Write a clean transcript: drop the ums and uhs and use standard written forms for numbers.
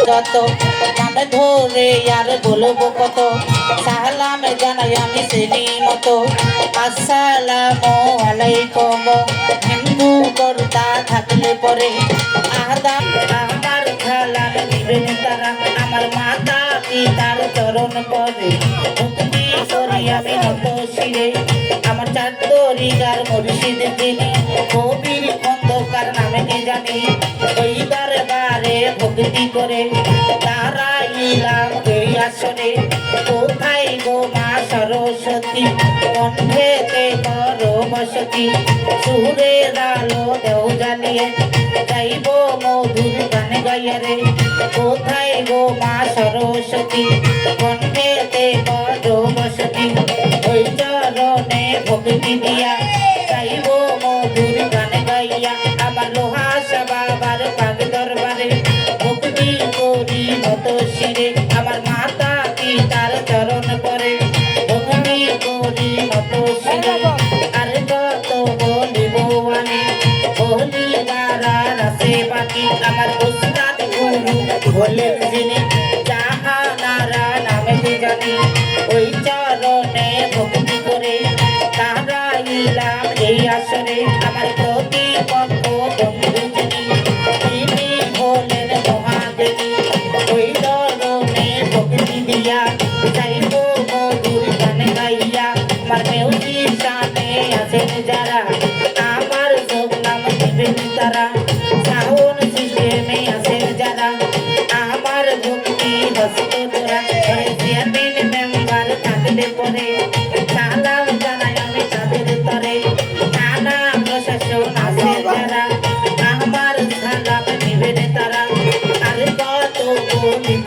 যত নামে ধরে আর বলবো কত সালাম জানাই আমি শ্রেণী মতো আসসালামু আলাইকুম হিন্দু কর্তা থাকলে পরে আদাব আমার খালাম দিবেন তারা আমার মাতা পিতার চরণ পরে মুক্তি করি আমি নত শিরে আমার চাঁদরিকার মুর্শিদ যিনি কবির খন্দকার নামে কে জানি ওই দরবারে ভক্তি করে দাঁড়াইলাম এই আসনে কোথায় গো মা সরস্বতী কণ্ঠেতে করো বসতি সুরের আলো দেও জ্বালিয়ে গাইব মধুর গান গাইয়া রে কোথায় গো মা সরস্বতী কণ্ঠেতে করো বসতি ওই চরণে ভক্তি দিয়া গাইব মধুর গান গাইয়া আমার লোহাস বাবার পাগ দরবারে ভক্তি করি নত শিরে আমার মাতা পিতার চরণ পরে ভক্তি করি নত শিরে আর কত বলিব আমি বলিবার আছে বাকি আমার উস্তাদ গুরু বলেন যিনি জাহানারা নামে জানি ওই চরণে ভক্তি করে দাঁড়াইলাম এই আসরে আমার প্রতিপক্ষ বন্ধু যিনি তিনি হলেন মহাদেবী ওই চরণে ভক্তি দিয়া চাইব মধুর গান গাইয়া আমার মিউজিশিয়ানে আছেন যারা আমার সব নাম দিবেন তারা সাউন্ড সিস্টেমে আছেন যারা আমার ভক্তি হস্ত তোরা চেয়ারম্যান মেম্বার থাকলে পরে সালাম জানাই আমি তাদের তরে থানা প্রশাসন আছে যারা আমার সালাম নিবেন তারা আর কত বলিব